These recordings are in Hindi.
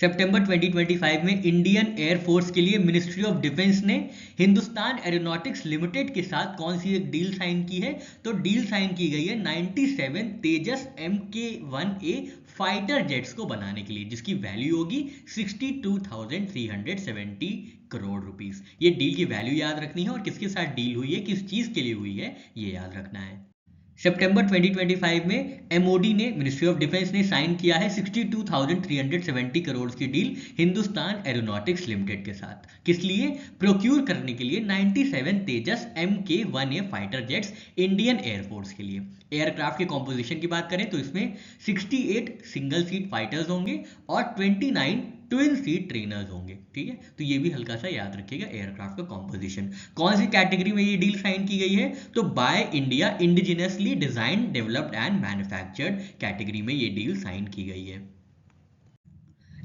सितंबर 2025 में इंडियन एयरफोर्स के लिए मिनिस्ट्री ऑफ डिफेंस ने हिंदुस्तान एरोनॉटिक्स लिमिटेड के साथ कौन सी एक डील साइन की है? तो डील साइन की गई है 97 तेजस MK-1A फाइटर जेट्स को बनाने के लिए, जिसकी वैल्यू होगी 62,370 करोड़ रुपीस। ये डील की वैल्यू याद रखनी है और किसके साथ डील हुई है, किस चीज के लिए हुई है, ये याद रखना है। सितंबर 2025 में एमओडी ने, मिनिस्ट्री ऑफ डिफेंस ने साइन किया है 62,370 करोड़ की डील हिंदुस्तान एरोनॉटिक्स लिमिटेड के साथ। किस लिए? प्रोक्यूर करने के लिए 97 तेजस MK-1A fighter jets Indian air force के लिए। एयरक्राफ्ट के कॉम्पोजिशन की बात करें तो इसमें 68 सिंगल सीट फाइटर्स होंगे और 29 ट्विन सीट ट्रेनर्स होंगे। ठीक है, तो ये भी हल्का सा याद रखिएगा एयरक्राफ्ट का कॉम्पोजिशन। कौन सी कैटेगरी में ये डील साइन की गई है? तो by India indigenously design developed and manufactured category में ये डील साइन की गई है।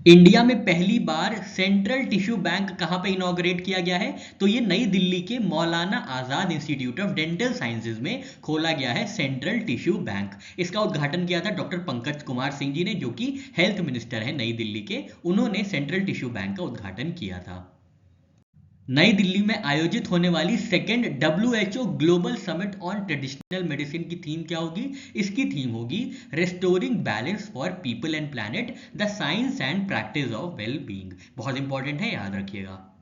इंडिया में पहली बार सेंट्रल टिश्यू बैंक कहां पे इनॉग्रेट किया गया है? तो ये नई दिल्ली के Maulana Azad institute of dental sciences में खोला गया है सेंट्रल टिश्यू बैंक। इसका उद्घाटन किया था डॉक्टर पंकज कुमार सिंह जी ने, जो कि हेल्थ मिनिस्टर है नई दिल्ली के। उन्होंने सेंट्रल टिश्यू बैंक का उद्घाटन किया था। नई दिल्ली में आयोजित होने वाली second WHO global summit on traditional medicine की थीम क्या होगी? इसकी थीम होगी restoring balance for people and planet, the science and practice of well being. बहुत इंपॉर्टेंट है, याद रखिएगा।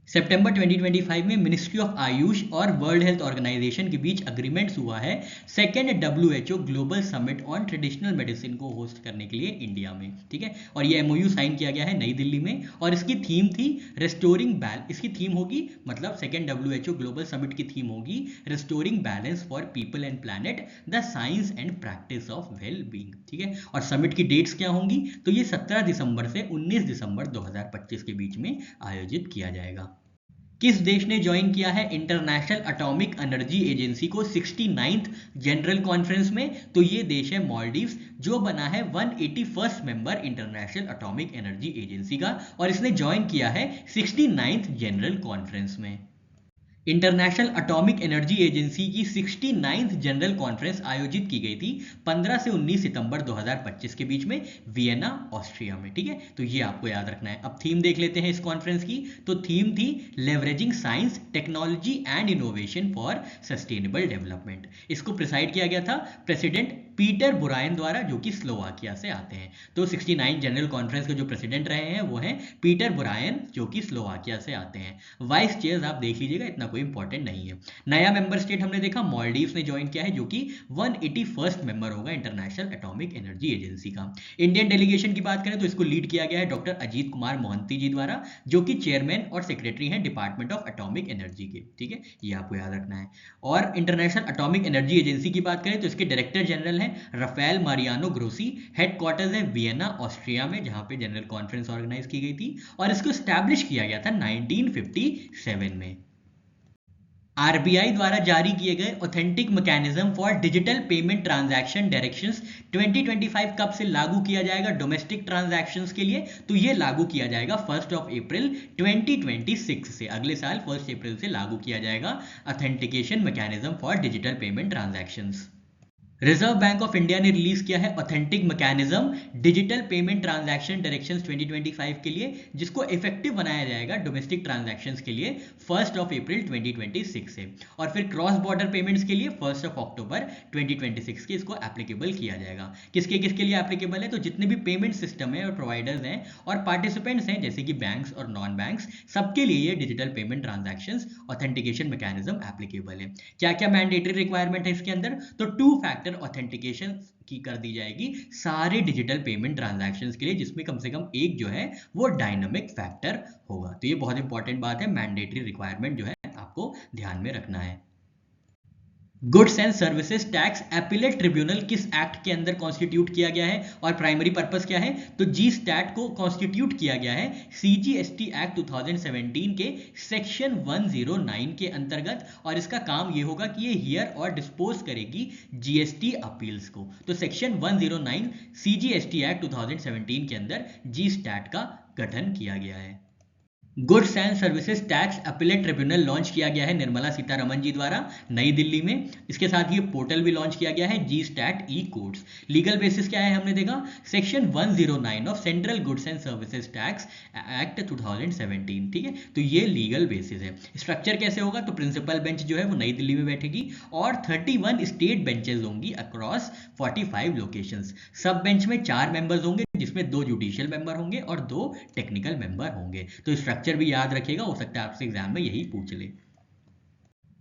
सितंबर 2025 में मिनिस्ट्री ऑफ आयुष और वर्ल्ड हेल्थ ऑर्गेनाइजेशन के बीच अग्रीमेंट्स हुआ है second WHO global summit on traditional medicine को होस्ट करने के लिए इंडिया में। ठीक है, और ये MOU साइन किया गया है नई दिल्ली में और इसकी थीम थी रेस्टोरिंग इसकी थीम होगी, मतलब सेकेंड WHO ग्लोबल समिट की थीम होगी restoring balance for people and planet, the science and practice of well being. ठीक है, और समिट की डेट्स क्या होंगी? तो ये 17 दिसंबर से 19 दिसंबर 2025 के बीच में आयोजित किया जाएगा। किस देश ने ज्वाइन किया है इंटरनेशनल एटॉमिक एनर्जी एजेंसी को 69th जनरल कॉन्फ्रेंस में? तो ये देश है मालदीव्स, जो बना है 181st member international atomic energy agency का, और इसने ज्वाइन किया है 69th जनरल कॉन्फ्रेंस में। इंटरनेशनल एटॉमिक एनर्जी एजेंसी की 69th जनरल कॉन्फ्रेंस आयोजित की गई थी 15 से 19 सितंबर 2025 के बीच में वियना, ऑस्ट्रिया में। ठीक है, तो ये आपको याद रखना है। अब थीम देख लेते हैं इस कॉन्फ्रेंस की। तो थीम थी leveraging science, technology and innovation for sustainable development. इसको प्रिसाइड किया गया था प्रेसिडेंट पीटर बुरायन द्वारा, जो कि स्लोवाकिया से आते हैं। तो 69 जनरल कॉन्फ्रेंस के जो प्रेसिडेंट रहे हैं वो हैं पीटर बुरायन, जो कि स्लोवाकिया से आते हैं। वाइस चेयर्स आप देख लीजिएगा, इतना कोई इंपॉर्टेंट नहीं है। नया मेंबर स्टेट हमने देखा मालदीव्स ने ज्वाइन किया है, जो कि 181st मेंबर होगा इंटरनेशनल एटॉमिक एनर्जी एजेंसी का। इंडियन डेलीगेशन की बात करें तो इसको लीड किया गया है डॉक्टर अजीत कुमार मोहंती जी द्वारा, जो कि चेयरमैन और सेक्रेटरी हैं डिपार्टमेंट ऑफ एटॉमिक एनर्जी के। ठीक है, ये आपको याद रखना है। और इंटरनेशनल एटॉमिक एनर्जी एजेंसी की बात करें तो इसके डायरेक्टर जनरल हैं राफेल मारियानो ग्रोसी। हेडक्वार्टर्स है वियना, ऑस्ट्रिया में, जहां पे जनरल कॉन्फ्रेंस ऑर्गेनाइज की गई थी और इसको स्टैब्लिश किया गया था 1957 में। आरबीआई द्वारा जारी किए गए authentic mechanism for digital payment transaction directions 2025 कब से लागू किया जाएगा डोमेस्टिक ट्रांजैक्शंस के लिए? तो ये लागू किया जाएगा 1 अप्रैल 2026 से। अगले साल 1 अप्रैल से लागू किया जाएगा authentication mechanism for digital payment transactions. Reserve bank of India ने रिलीज किया है authentic mechanism digital payment transaction directions 2025 के लिए, जिसको इफेक्टिव बनाया जाएगा डोमेस्टिक ट्रांजैक्शंस के लिए 1 अप्रैल 2026 से, और फिर क्रॉस बॉर्डर पेमेंट्स के लिए 1 अक्टूबर 2026 के इसको एप्लीकेबल किया जाएगा। किसके किसके लिए एप्लीकेबल है? तो जितने भी पेमेंट सिस्टम है और प्रोवाइडर्स हैं और पार्टिसिपेंट्स हैं, जैसे कि बैंक्स और नॉन बैंक्स, सबके लिए ये digital payment transactions authentication mechanism applicable है। क्या क्या मैंडेटरी रिक्वायरमेंट है इसके अंदर? तो 2 फैक्टर ऑथेंटिकेशन की कर दी जाएगी सारे डिजिटल पेमेंट ट्रांजैक्शंस के लिए, जिसमें कम से कम एक जो है वो डायनामिक फैक्टर होगा। तो ये बहुत इंपॉर्टेंट बात है, मैंडेटरी रिक्वायरमेंट जो है आपको ध्यान में रखना है। Goods and services tax appellate tribunal किस एक्ट के अंदर कॉन्स्टिट्यूट किया गया है और प्राइमरी पर्पस क्या है? तो जी स्टैट को कॉन्स्टिट्यूट किया गया है CGST एक्ट 2017 के सेक्शन 109 के अंतर्गत, और इसका काम ये होगा कि ये हियर और डिस्पोज करेगी GST अपील्स को। तो सेक्शन 109 CGST एक्ट 2017 के अंदर जी स्टैट का गठन किया गया है। Goods and services tax appellate tribunal launch किया गया है निर्मला सीतारमन जी द्वारा नई दिल्ली में। इसके साथ ही पोर्टल भी लॉन्च किया गया है जी स्टैट ई कोड्स। लीगल बेसिस क्या है हमने देखा, section 109 of central goods and services tax act 2017। ठीक है, तो ये लीगल बेसिस है। स्ट्रक्चर कैसे होगा, तो प्रिंसिपल बेंच जो है वो नई दिल्ली में बैठेगी और 31 स्टेट बेंचेस होंगी अक्रॉस 45 लोकेशंस। सब बेंच में 4 मेंबर्स होंगे जिसमें 2 जुडिशियल मेंबर होंगे और 2 टेक्निकल मेंबर होंगे। तो स्ट्रक्चर भी याद रखिएगा, हो सकता है आपसे एग्जाम में यही पूछ ले।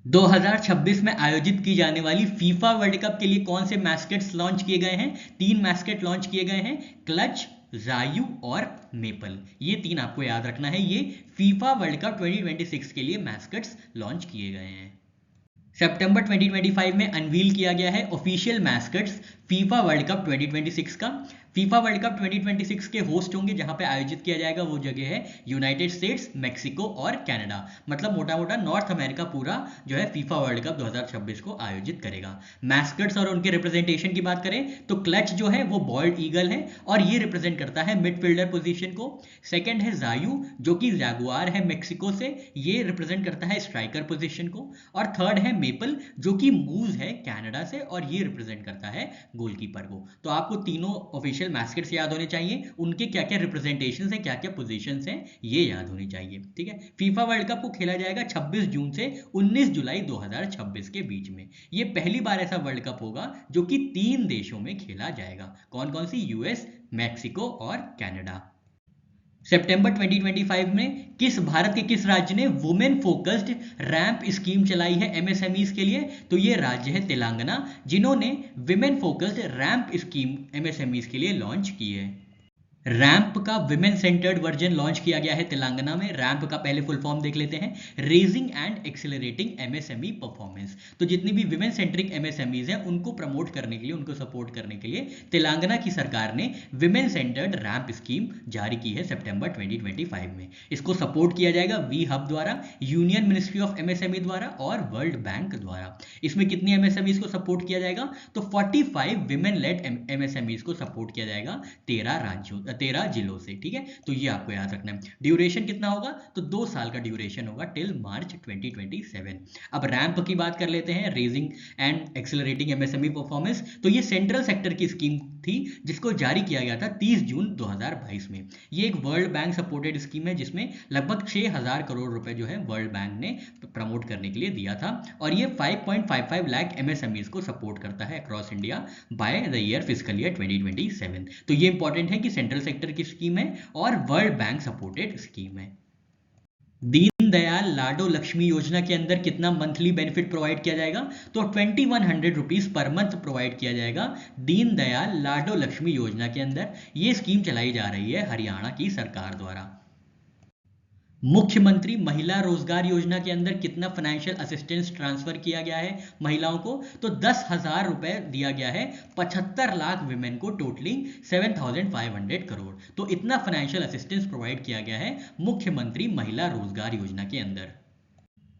2026 में आयोजित की जाने वाली फीफा वर्ल्ड कप के लिए कौन से मैस्केट्स लॉन्च किए गए हैं, 3 मैस्केट लॉन्च किए गए हैं, क्लच, जायू और मेपल। ये 3 आपको याद रखना है, ये फीफा वर्ल्ड कप 2026 के लिए मैस्केट्स लॉन्च किए गए हैं। सितंबर 2025 में अनवील किया गया है ऑफिशियल मैस्कट्स फीफा वर्ल्ड कप 2026 का। फीफा वर्ल्ड कप 2026 के होस्ट होंगे, जहां पे आयोजित किया जाएगा वो जगह है यूनाइटेड स्टेट्स, मेक्सिको और कनाडा। मतलब मोटा मोटा नॉर्थ अमेरिका पूरा जो है फीफा वर्ल्ड कप 2026 को आयोजित करेगा। मैस्कट्स और उनके रिप्रेजेंटेशन की बात करें तो क्लच जो है वो बॉल्ड ईगल है और ये रिप्रेजेंट करता है मिडफील्डर पोजीशन को। सेकंड है जायू जो कि जैगुआर है मेक्सिको से, ये रिप्रेजेंट करता है स्ट्राइकर पोजीशन को। और थर्ड है मेपल जो कि मूज है कनाडा से और ये रिप्रेजेंट करता है गोलकीपर को। तो आपको तीनों ऑफिशियल मैस्केट्स याद होने चाहिए, उनके क्या क्या रिप्रेजेंटेशंस हैं, क्या क्या पोजीशंस हैं, ये याद होनी चाहिए। ठीक है, फीफा वर्ल्ड कप को खेला जाएगा 26 जून से 19 जुलाई 2026 के बीच में। ये पहली बार ऐसा वर्ल्ड कप होगा जो कि 3 देशों में खेला जाएगा। कौन कौन सी, यूएस, मैक्सिको और कनाडा। सितंबर 2025 में भारत के किस राज्य ने वुमेन फोकस्ड रैंप स्कीम चलाई है एमएसएमईज के लिए, तो ये राज्य है तेलंगाना, जिन्होंने women focused ramp scheme MSMEs के लिए लॉन्च की है। रैंप का विमेन सेंटर्ड वर्जन लॉन्च किया गया है तेलंगाना में। रैंप का पहले फुल फॉर्म देख लेते हैं, raising and accelerating MSME performance. तो जितनी भी विमेन सेंट्रिक एमएसएमईज हैं उनको प्रमोट करने के लिए, उनको सपोर्ट करने के लिए तेलंगाना की सरकार ने विमेन सेंटर्ड रैंप स्कीम जारी की है सितंबर 2025 में। इसको सपोर्ट किया जाएगा वी हब द्वारा, यूनियन मिनिस्ट्री ऑफ एमएसएमई द्वारा और वर्ल्ड बैंक द्वारा। इसमें कितनी एमएसएमईज को सपोर्ट किया जाएगा, तो 45 विमेन लेड एमएसएमईज को सपोर्ट किया जाएगा 13 जिलों से। ठीक है, तो ये आपको याद रखना है। ड्यूरेशन कितना होगा, तो 2 साल का ड्यूरेशन होगा टिल मार्च 2027। अब रैंप की बात कर लेते हैं, raising and accelerating MSME performance. तो ये सेंट्रल सेक्टर की स्कीम थी जिसको जारी किया गया था 30 जून 2022 में। ये एक वर्ल्ड बैंक सपोर्टेड स्कीम है जिसमें लगभग 6000 करोड़ रुपए जो है वर्ल्ड बैंक ने प्रमोट करने के लिए दिया था और ये 5.55 लाख एमएसएमईज को सपोर्ट करता है across India by the year fiscal year 2027। तो ये इंपॉर्टेंट है कि सेंट्रल सेक्टर की स्कीम है और वर्ल्ड बैंक सपोर्टेड स्कीम है। दीनदयाल लाडो लक्ष्मी योजना के अंदर कितना मंथली बेनिफिट प्रोवाइड किया जाएगा, तो 2100 रुपीज पर मंथ प्रोवाइड किया जाएगा दीनदयाल लाडो लक्ष्मी योजना के अंदर। ये स्कीम चलाई जा रही है हरियाणा की सरकार द्वारा। मुख्यमंत्री महिला रोजगार योजना के अंदर कितना फाइनेंशियल असिस्टेंस ट्रांसफर किया गया है महिलाओं को, तो 10,000 रुपए दिया गया है 75 लाख विमेन को, टोटलिंग 7,500 करोड़। तो इतना फाइनेंशियल असिस्टेंस प्रोवाइड किया गया है मुख्यमंत्री महिला रोजगार योजना के अंदर।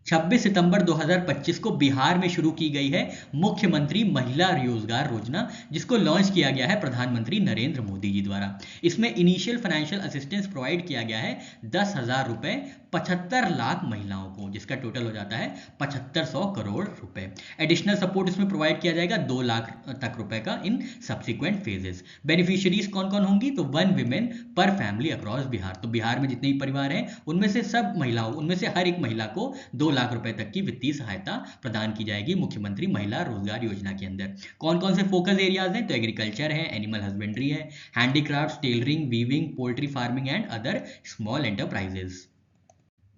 26 सितंबर 2025 को बिहार में शुरू की गई है मुख्यमंत्री महिला रोजगार योजना, जिसको लॉन्च किया गया है प्रधानमंत्री नरेंद्र मोदी जी द्वारा। इसमें इनिशियल फाइनेंशियल असिस्टेंस प्रोवाइड किया गया है 10,000 रुपए 75 लाख महिलाओं को, जिसका टोटल हो जाता है 7500 करोड़ रुपए। एडिशनल सपोर्ट इसमें प्रोवाइड किया जाएगा 2 लाख तक रुपए का इन सब्सिक्वेंट फेजेस। बेनिफिशियरीज कौन कौन होंगी, तो 1 विमेन पर फैमिली अक्रॉस बिहार। तो बिहार में जितने भी परिवार हैं उनमें से सब महिलाओं, उनमें से हर एक महिला को 2 लाख रुपए तक की वित्तीय सहायता प्रदान की जाएगी मुख्यमंत्री महिला रोजगार योजना के अंदर। कौन कौन से फोकस एरियाज हैं, तो एग्रीकल्चर है, एनिमल हस्बेंड्री है, handicraft, tailoring, weaving, poultry farming and other small enterprises.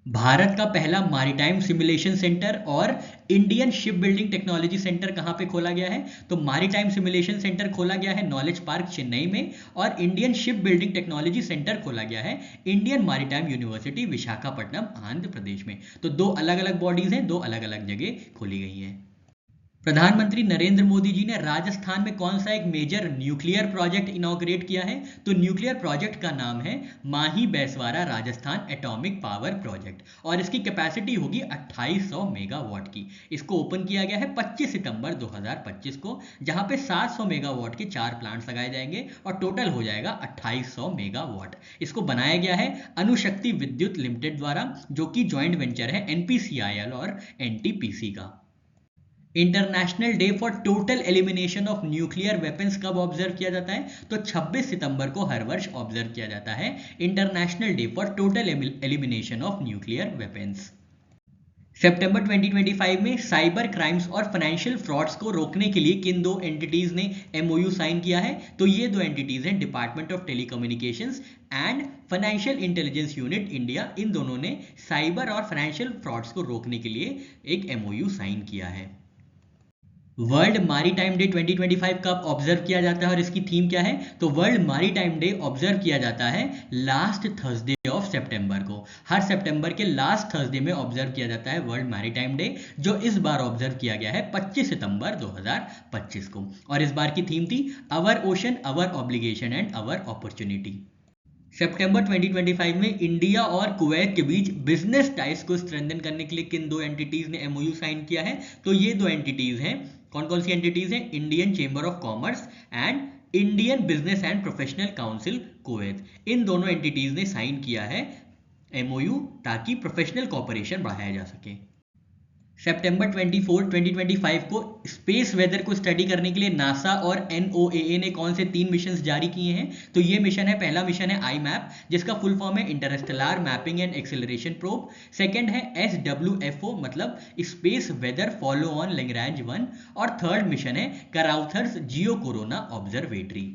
Bharat का पहला मैरीटाइम सिमुलेशन सेंटर और Indian ship building technology centre कहां पे खोला गया है, तो मैरीटाइम सिमुलेशन सेंटर खोला गया है नॉलेज पार्क चेन्नई में और Indian ship building technology centre खोला गया है Indian maritime university Visakhapatnam Andhra Pradesh में। तो 2 अलग अलग बॉडीज हैं, 2 अलग अलग जगह खोली गई हैं। प्रधानमंत्री नरेंद्र मोदी जी ने राजस्थान में कौन सा एक मेजर न्यूक्लियर प्रोजेक्ट इनॉग्रेट किया है? तो न्यूक्लियर प्रोजेक्ट का नाम है Mahi Banswara Rajasthan atomic power project और इसकी कैपेसिटी होगी 2800 मेगावाट की। इसको ओपन किया गया है 25 सितंबर 2025 को, जहां पे 700 मेगावाट के 4 प्लांट्स लगाए जाएंगे और टोटल हो जाएगा 2800 मेगावाट। इसको बनाया गया है अणुशक्ति विद्युत लिमिटेड द्वारा, जो कि ज्वाइंट वेंचर है एनपीसीआईएल और एनटीपीसी का। International day for total elimination of nuclear weapons कब ऑब्जर्व किया जाता है? तो 26 सितंबर को हर वर्ष ऑब्जर्व किया जाता है international day for total elimination of nuclear weapons. सितंबर 2025 में साइबर क्राइम्स और फाइनेंशियल फ्रॉड्स को रोकने के लिए किन दो एंटिटीज ने एमओयू साइन किया है? तो ये दो एंटिटीज हैं department of telecommunications and financial intelligence unit India. इन दोनों ने साइबर और फाइनेंशियल फ्रॉड्स को रोकने के लिए एक एमओयू साइन किया है। वर्ल्ड मैरीटाइम डे 2025 कब ऑब्जर्व किया जाता है और इसकी थीम क्या है? तो वर्ल्ड मैरीटाइम डे ऑब्जर्व किया जाता है लास्ट थर्सडे ऑफ सितंबर को। हर सितंबर के लास्ट थर्सडे में ऑब्जर्व किया जाता है वर्ल्ड मैरीटाइम डे, जो इस बार ऑब्जर्व किया गया है 25 सितंबर 2025 को। और इस बार की थीम थी our ocean, our obligation and our opportunity. सितंबर 2025 में इंडिया और कुवैत के बीच बिजनेस टाइज को स्ट्रेंथन करने के लिए किन दो एंटिटीज ने एमओयू साइन किया है? तो ये दो एंटिटीज हैं, कौन कौन सी एंटिटीज हैं? Indian chamber of commerce and Indian business and professional council Kuwait. इन दोनों एंटिटीज ने साइन किया है एमओयू ताकि प्रोफेशनल कोऑपरेशन बढ़ाया जा सके। सितंबर 24, 2025 को स्पेस वेदर को स्टडी करने के लिए नासा और एनओएए ने कौन से 3 मिशन जारी किए हैं? तो ये मिशन है, पहला मिशन है IMAP, जिसका फुल फॉर्म है interstellar mapping and acceleration probe. Second है SWFO, मतलब space weather follow on Lagrange 1। और थर्ड मिशन है कराउथर्स जियो कोरोना ऑब्जर्वेटरी।